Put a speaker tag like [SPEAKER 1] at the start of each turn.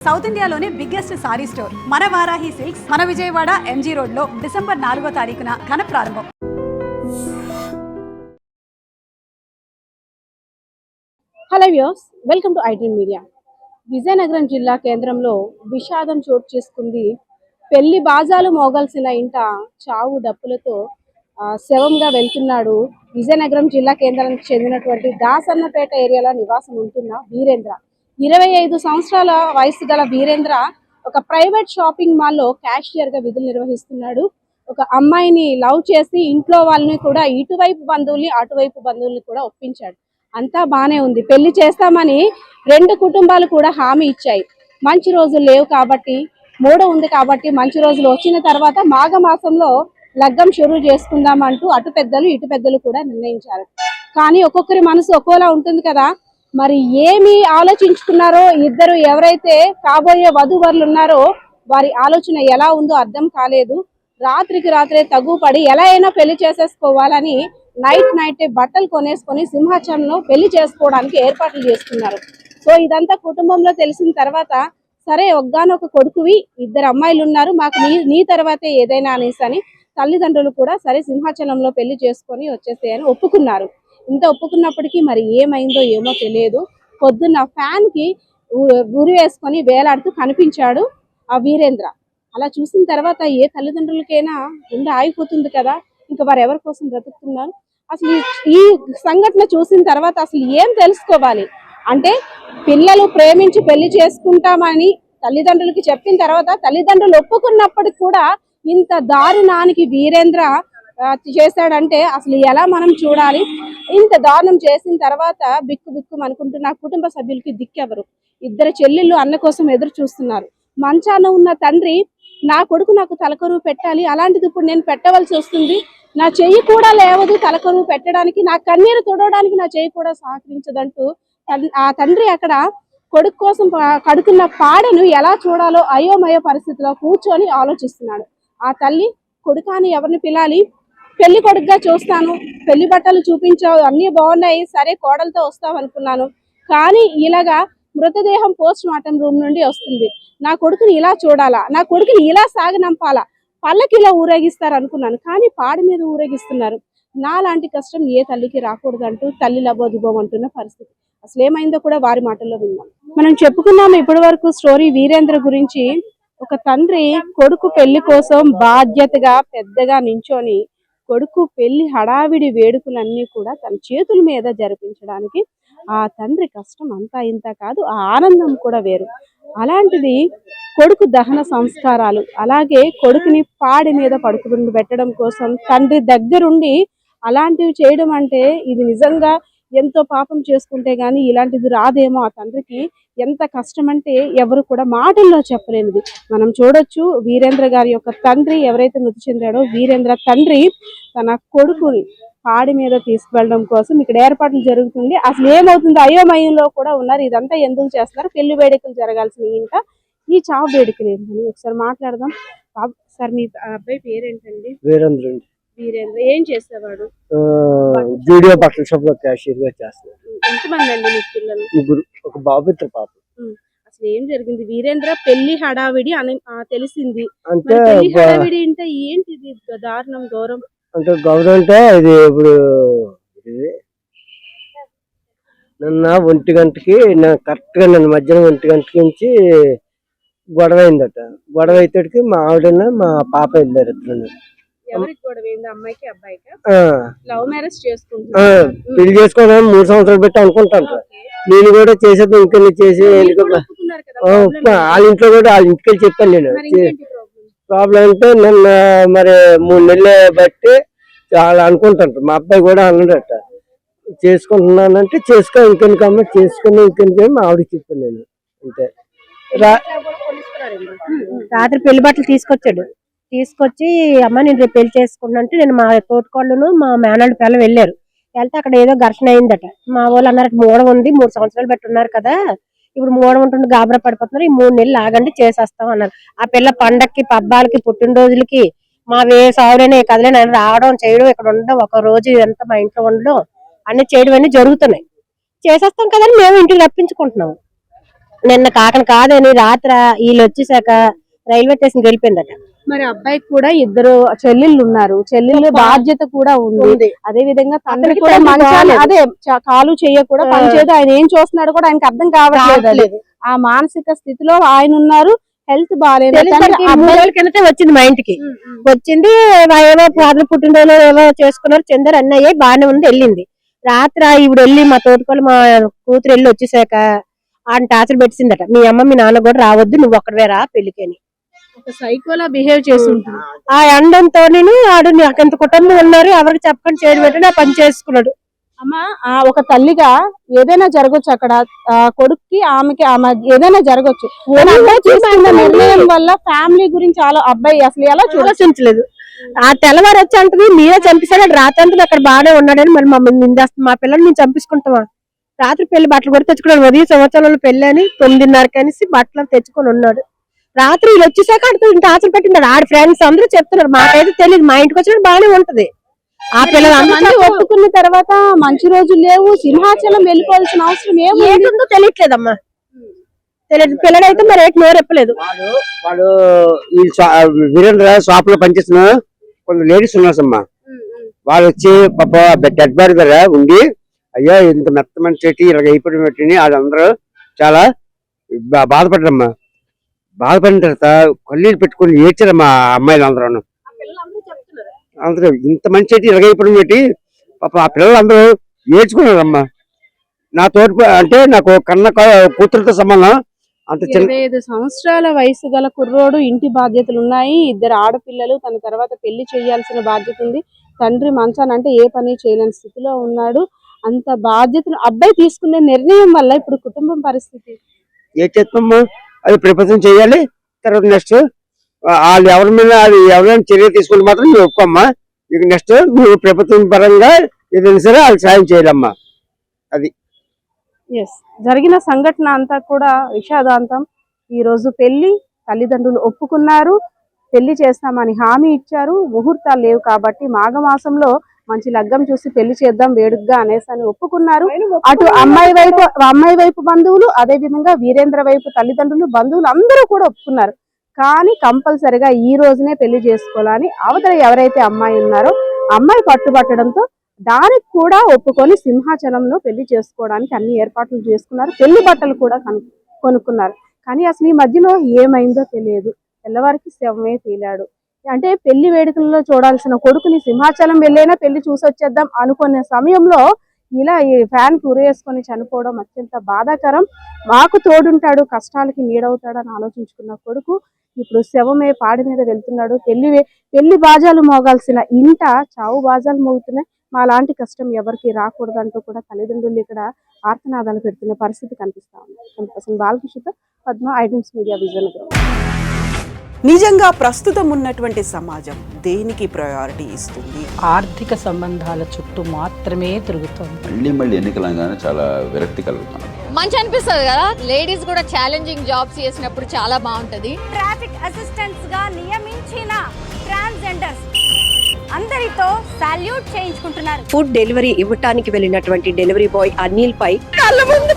[SPEAKER 1] South ఇండియాలోనే biggest sorry store మన Varahi silks మన విజయవాడ ఎంజీ రోడ్ లో డిసెంబర్ 4వ తారీఖున ఘన ప్రారంభం.
[SPEAKER 2] Hello viewers, welcome to iDream media. Vizianagaram జిల్లా కేంద్రంలో విషాదం చోటు చేసుకుంది. పెళ్లి బాజాలు మోగాల్సిన ఇంట చావు డప్పులతో శవంగా వెళ్తున్నాడు. విజయనగరం జిల్లా కేంద్రానికి చెందినటువంటి దాసన్నపేట ఏరియాలో నివాసం ఉంటున్న వీరేంద్ర. 25 సంవత్సరాల వయసు గల వీరేంద్ర ఒక ప్రైవేట్ షాపింగ్ మాల్లో క్యాషియర్ గా విధులు నిర్వహిస్తున్నాడు. ఒక అమ్మాయిని లవ్ చేసి ఇంట్లో వాళ్ళని కూడా ఇటువైపు బంధువుల్ని అటువైపు బంధువుల్ని కూడా ఒప్పించాడు. అంతా బానే ఉంది. పెళ్లి చేస్తామని 2 కుటుంబాలు కూడా హామీ ఇచ్చాయి. మంచి రోజులు లేవు కాబట్టి, మూడ ఉంది కాబట్టి మంచి రోజులు వచ్చిన తర్వాత మాఘమాసంలో లగ్గం షురూ చేసుకుందామంటూ అటు పెద్దలు ఇటు పెద్దలు కూడా నిర్ణయించారు. కానీ ఒక్కొక్కరి మనసు ఒక్కోలా ఉంటుంది కదా. మరి ఏమి ఆలోచించుకున్నారో ఇద్దరు ఎవరైతే కాబోయే వధూవరులు ఉన్నారో వారి ఆలోచన ఎలా ఉందో అర్థం కాలేదు. రాత్రికి రాత్రే తగుపడి ఎలా అయినా పెళ్లి చేసేసుకోవాలని నైట్ బట్టలు కొనేసుకొని సింహాచలంలో పెళ్లి చేసుకోవడానికి ఏర్పాట్లు చేసుకున్నారు. సో ఇదంతా కుటుంబంలో తెలిసిన తర్వాత, సరే ఒగ్గానొక కొడుకువి, 2 అమ్మాయిలు ఉన్నారు, మాకు నీ తర్వాతే ఏదైనా అనేసి అని తల్లిదండ్రులు కూడా సరే సింహాచలంలో పెళ్లి చేసుకొని వచ్చేసేయని ఒప్పుకున్నారు. ఇంత ఒప్పుకున్నప్పటికీ మరి ఏమైందో ఏమో తెలియదు. పొద్దున్న ఫ్యాన్ కి ఉరి వేసుకొని వేలాడుతూ కనిపించాడు ఆ వీరేంద్ర. అలా చూసిన తర్వాత ఏ తల్లిదండ్రులకైనా గుండె ఆగిపోతుంది కదా. ఇంకా వారు ఎవరి కోసం బ్రతుకుతున్నారు? అసలు ఈ సంఘటన చూసిన తర్వాత అసలు ఏం తెలుసుకోవాలి అంటే, పిల్లలు ప్రేమించి పెళ్లి చేసుకుంటామని తల్లిదండ్రులకి చెప్పిన తర్వాత తల్లిదండ్రులు ఒప్పుకున్నప్పటికి కూడా ఇంత దారుణానికి వీరేంద్ర చేశాడంటే అసలు ఎలా మనం చూడాలి? ఇంత దారుణం చేసిన తర్వాత బిక్కు అనుకుంటున్న కుటుంబ సభ్యులకి దిక్కెవరు? 2 చెల్లెళ్ళు అన్న కోసం ఎదురు చూస్తున్నారు. మంచాన ఉన్న తండ్రి, నా కొడుకు నాకు తలకరువు పెట్టాలి, అలాంటిది ఇప్పుడు నేను పెట్టవలసి వస్తుంది, నా చెయ్యి కూడా లేవదు తలకరువు పెట్టడానికి, నా కన్నీరు తుడవడానికి నా చెయ్యి కూడా సహకరించదంటూ ఆ తండ్రి అక్కడ కొడుకు కోసం కడుకున్న పాడను ఎలా చూడాలో అయోమయ పరిస్థితిలో కూర్చొని ఆలోచిస్తున్నాడు. ఆ తల్లి, కొడుకాని ఎవరిని పిలాలి? పెళ్లి కొడుకుగా చూస్తాను, పెళ్లి బట్టలు చూపించావు, అన్ని బాగున్నాయి, సరే కోడలతో వస్తావు అనుకున్నాను. కానీ ఇలాగా మృతదేహం పోస్ట్ మార్టం రూమ్ నుండి వస్తుంది. నా కొడుకుని ఇలా చూడాలా, నా కొడుకుని ఇలా సాగనంపాలా, పళ్ళకి ఇలా ఊరేగిస్తారు అనుకున్నాను, కానీ పాడి మీద ఊరేగిస్తున్నారు. నా లాంటి కష్టం ఏ తల్లికి రాకూడదంటూ తల్లి లబోదిబోమంటున్న పరిస్థితి. అసలు ఏమైందో కూడా వారి మాటల్లో విన్నాం. మనం చెప్పుకున్నాము ఇప్పటి వరకు స్టోరీ వీరేంద్ర గురించి. ఒక తండ్రి కొడుకు పెళ్లి కోసం బాధ్యతగా పెద్దగా నించొని కొడుకు పెళ్లి హడావిడి వేడుకలన్నీ కూడా తన చేతుల మీద జరిపించడానికి ఆ తండ్రి కష్టం అంతా ఇంత కాదు, ఆ ఆనందం కూడా వేరు. అలాంటిది కొడుకు దహన సంస్కారాలు, అలాగే కొడుకుని పాడి మీద పడుకుని పెట్టడం కోసం తండ్రి దగ్గరుండి అలాంటివి చేయడం అంటే ఇది నిజంగా ఎంతో పాపం చేసుకుంటే గానీ ఇలాంటిది రాదేమో. ఆ తండ్రికి ఎంత కష్టం అంటే ఎవరు కూడా మాటల్లో చెప్పలేనిది. మనం చూడొచ్చు వీరేంద్ర గారి యొక్క తండ్రి ఎవరైతే మృతి చెందాడో, వీరేంద్ర తండ్రి తన కొడుకుని పాడి మీద తీసుకువెళ్ళడం కోసం ఇక్కడ ఏర్పాట్లు జరుగుతుంది. అసలు ఏమవుతుందో అయోమయంలో కూడా ఉన్నారు. ఇదంతా ఎందుకు చేస్తున్నారు? పెళ్లి వేడుకలు జరగాల్సిన ఇంకా ఈ చావు వేడుకలు ఏంటని ఒకసారి మాట్లాడదాం. సార్, మీ అబ్బాయి పేరేంటండి?
[SPEAKER 3] వీరేంద్ర.
[SPEAKER 2] వీరేంద్ర ఏం చేసేవాడు?
[SPEAKER 3] జూడియో బట్టల షాప్ లో క్యాషియర్ గా చేస్తున్నాడు.
[SPEAKER 2] ఎంతమంది అండి మీకు పిల్లలు?
[SPEAKER 3] 3, ఒక బాబు 2 పాప.
[SPEAKER 2] అసలు ఏం జరిగింది? వీరేంద్ర పెళ్లి హడావిడి అని తెలిసింది.
[SPEAKER 3] అంటే
[SPEAKER 2] పెళ్లి హడావిడి అంటే ఏంటిది దారుణం? గౌరవం
[SPEAKER 3] అంటే గౌరవం అంటే ఇది ఇప్పుడు నిన్న 1 గంటకి కరెక్ట్ గా నన్ను మధ్యాహ్నం 1 గంటకి నుంచి గొడవ అయిందట. గొడవ అయితే మా ఆవిడన్న మా పాప వెళ్ళారు 2.
[SPEAKER 2] ఎవరికి గొడవ అయింది? అమ్మాయికి అబ్బాయికి? లవ్ మ్యారేజ్ చేసుకుంటున్నారు.
[SPEAKER 3] పెళ్లి చేసుకోవాలని 3 సంవత్సరాలు పెట్టి అనుకుంటాను. నేను కూడా చేసేది ఇంకెళ్ళి చేసి వాళ్ళ ఇంట్లో కూడా వాళ్ళ ఇంటికి వెళ్ళి చెప్పాను. నేను ప్రాబ్లం అంటే నిన్న మరి 3 నెలలు బట్టి చాలా అనుకుంటారు. మా అబ్బాయి కూడా అన్నాడట, చేసుకుంటున్నానంటే చేసుకో, ఇంకెందుకమ్మ చేసుకుని ఇంకెందుకు మా ఆవిడకి చెప్పాను నేను. అంతే.
[SPEAKER 4] రాత్రి పెళ్లి బట్టలు తీసుకొచ్చి అమ్మ నేను రేపు పెళ్లి చేసుకుంటున్నా, నేను మా తోటకోళ్ళను మా మేనల్డ్ పిల్లలు వెళ్ళారు. వెళ్తే అక్కడ ఏదో ఘర్షణ అయిందట. మా వాళ్ళు అన్నారు మూడ ఉంది, 3 సంవత్సరాలు పెట్టి ఉన్నారు కదా, ఇప్పుడు మూడ ఉంటుండే గాబరా పడిపోతున్నారు, ఈ 3 నెలలు ఆగండి చేసేస్తాం అన్నారు. ఆ పిల్ల పండక్కి, పబ్బాలకి, పుట్టినరోజులకి మా సావులైనా కదలే రావడం చేయడం, ఇక్కడ ఉండడం, ఒక రోజు ఎంత మా ఇంట్లో ఉండడం అన్ని చేయడం అన్ని జరుగుతున్నాయి. చేసేస్తాం కదని మేము ఇంటికి రప్పించుకుంటున్నాం. నిన్న కాదని రాత్రి వీళ్ళు వచ్చేసాక రైల్వే స్టేషన్ వెళ్ళిపోయిందట.
[SPEAKER 2] మరి అబ్బాయికి కూడా ఇద్దరు చెల్లెళ్ళు ఉన్నారు, చెల్లెళ్ళ బాధ్యత కూడా ఉంది. అదే విధంగా తండ్రి కూడా అదే కాలు చెయ్య కూడా పనిచేయదు. ఆయన ఏం చూస్తున్నాడు కూడా ఆయనకి అర్థం కావట్లేదు. ఆ మానసిక స్థితిలో ఆయన ఉన్నారు. హెల్త్ బాగాలేదు.
[SPEAKER 4] కిందటే వచ్చింది మా ఇంటికి, వచ్చింది ఏవో ఫాదర్ పుట్టినరోజు ఏవో చేసుకున్నారు, చందరు అన్నీ అయ్యాయి, బాగానే ఉంది, వెళ్ళింది. రాత్రి ఇప్పుడు వెళ్ళి మా తోటకోళ్ళు మా కూతురు వెళ్ళి వచ్చేసాక ఆయన టార్చర్ పెట్టిందట, మీ అమ్మ మీ నాన్న కూడా రావద్దు, నువ్వు ఒక్కడవే రా పెళ్లికి అని.
[SPEAKER 2] సైకోలా బిహేవ్ చేస్తుంటాడు.
[SPEAKER 4] ఆ ఎండంతో ఆడు నాకు ఎంత కుటుంబం ఉన్నారు, ఎవరికి చెప్పకుండా చేయడం పెట్టి నా పని చేసుకున్నాడు.
[SPEAKER 2] అమ్మా ఒక తల్లిగా ఏదైనా జరగచ్చు అక్కడ, కొడుక్కి ఆమెకి ఆమె ఏదైనా జరగచ్చు. నిర్ణయం వల్ల ఫ్యామిలీ గురించి అబ్బాయి అసలు ఎలా
[SPEAKER 4] ఆలోచించలేదు. ఆ తెల్లవారు వచ్చి అంటది మీరే చంపిస్తాడు, రాత్రి అంతా అక్కడ బాగానే ఉన్నాడని మళ్ళీ మమ్మల్ని నిందేస్తాం. మా పిల్లల్ని మేము చంపించుకుంటామా? రాత్రి పెళ్లి బట్టలు కూడా తెచ్చుకున్నాడు. ఉదయం సంవత్సరంలో పెళ్లి అని 9:30 అనేసి బట్టలు తెచ్చుకొని ఉన్నాడు. రాత్రి వీళ్ళు వచ్చేసాక అడుగుతుంది టార్చర్ పెట్టింది. ఆడ ఫ్రెండ్స్ అందరూ చెప్తున్నారు, మాకైతే తెలియదు. మా ఇంటికి వచ్చినట్టు బాగానే ఉంటది. ఆ పిల్లలు
[SPEAKER 2] ఒప్పుకున్న తర్వాత మంచి రోజులు లేవు, సింహాచలం వెళ్ళిపోవాల్సిన అవసరం
[SPEAKER 4] ఏముందో తెలియట్లేదమ్మా. తెలియదు. పిల్లడైతే మరి ఏంటి నోరు ఎప్పలేదు.
[SPEAKER 3] వాడు ఈ వీరేంద్ర షాప్ లో పనిచేస్తున్న కొంత లేడీస్ ఉన్నారమ్మా. వాళ్ళు వచ్చి పాప డెడ్ బాడీ దగ్గర ఉండి, అయ్యా ఇంత మెత్త మనిషి ఇలాగ అయిపోవడం పెట్టింది, వాళ్ళందరూ చాలా బాధపడ్డారమ్మా. బాధపడిన తర్వాత కన్నీళ్ళు పెట్టుకుని ఏడ్చారమ్మా అమ్మాయిలు అందరూ. అందరూ ఇంత మంచి ఇలాగ అయిపోవడం పెట్టి పాప ఆ పిల్లలందరూ ఏడ్చుకున్నారమ్మా. నా తోటి అంటే నాకు కన్న కూతురుతో సంబంధం. అంత
[SPEAKER 2] 25 సంవత్సరాల వయసు గల కుర్రోడు, ఇంటి బాధ్యతలు ఉన్నాయి, 2 ఆడపిల్లలు, తన తర్వాత పెళ్లి చేయాల్సిన బాధ్యత ఉంది. తండ్రి మంచాన అంటే ఏ పని చేయలేని స్థితిలో ఉన్నాడు. అంత బాధ్యతను అబ్బాయి తీసుకునే నిర్ణయం వల్ల ఇప్పుడు కుటుంబం పరిస్థితి
[SPEAKER 3] ఏ చేస్తామ్మా? అది ప్రభుత్వం చేయాలి. తర్వాత నెక్స్ట్ వాళ్ళు ఎవరి మీద ఎవరైనా చర్య తీసుకుంటే మాత్రం నువ్వు ఒప్పుకోమ్మా. ఇక నెక్స్ట్ నువ్వు ప్రభుత్వం పరంగా ఏదైనా సరే వాళ్ళకి సాయం చేయాలమ్మా. అది
[SPEAKER 2] జరిగిన సంఘటన అంతా కూడా విషాదాంతం. ఈ రోజు పెళ్లి తల్లిదండ్రులు ఒప్పుకున్నారు, పెళ్లి చేస్తామని హామీ ఇచ్చారు. ముహూర్తాలు లేవు కాబట్టి మాఘమాసంలో మంచి లగ్గం చూసి పెళ్లి చేద్దాం వేడుగ్గా అనేసి అని ఒప్పుకున్నారు. అటు అమ్మాయి వైపు బంధువులు, అదే విధంగా వీరేంద్ర వైపు తల్లిదండ్రులు, బంధువులు అందరూ కూడా ఒప్పుకున్నారు. కానీ కంపల్సరిగా ఈ రోజునే పెళ్లి చేసుకోవాలని అవతల ఎవరైతే అమ్మాయి ఉన్నారో అమ్మాయి పట్టుబట్టడంతో దానికి కూడా ఒప్పుకొని సింహాచలంలో పెళ్లి చేసుకోవడానికి అన్ని ఏర్పాట్లు చేసుకున్నారు. పెళ్లి బట్టలు కూడా కొనుక్కున్నారు. కానీ అసలు ఈ మధ్యలో ఏమైందో తెలియదు. తెల్లవారికి శవమే తేలాడు. అంటే పెళ్లి వేడుకల్లో చూడాల్సిన కొడుకుని సింహాచలం వెళ్ళైనా పెళ్లి చూసి వచ్చేద్దాం అనుకునే సమయంలో ఇలా ఈ ఫ్యాన్ కి ఉరేసుకొని చనిపోవడం అత్యంత బాధాకరం. మాకు తోడుంటాడు, కష్టాలకి నీడవుతాడు అని ఆలోచించుకున్న కొడుకు ఇప్పుడు శవమే పాడి మీద వెళ్తున్నాడు. పెళ్లి బాజాలు మోగాల్సిన ఇంట చావు బాజాలు మోగుతున్నాయి. మా లాంటి కష్టం ఎవరికి రాకూడదంటూ కూడా తల్లిదండ్రులు ఇక్కడ ఆర్తనాదాలు పెడుతున్న పరిస్థితి కనిపిస్తా ఉంది. బాలకృష్ణతో పద్మ, ఐటమ్స్ మీడియా, విజయనగరం.
[SPEAKER 5] నిజంగా ప్రస్తుతం ఉన్నటువంటి సమాజం దేనికి ప్రయారిటీ ఇస్తుంది?
[SPEAKER 6] ఆర్థిక సంబంధాల చుట్టూ మాత్రమే తిరుగుతుంది.
[SPEAKER 7] మళ్ళీ ఎన్నికలంగానే చాలా విరక్తి కలుగుతున్నాం.
[SPEAKER 8] మంచి అనిపిస్తుంది కదా, లేడీస్ కూడా ఛాలెంజింగ్ జాబ్స్ చేసినప్పుడు చాలా బాగుంటది.
[SPEAKER 1] ట్రాఫిక్ అసిస్టెంట్స్ గా నియమించిన ట్రాన్స్జెండర్స్ అందరితో సాల్యూట్ చేయించుకుంటున్నారు.
[SPEAKER 9] ఫుడ్ డెలివరీ ఇవ్వటానికి వెళ్ళినటువంటి డెలివరీ బాయ్ అనిల్ పై కళ్ళ ముందు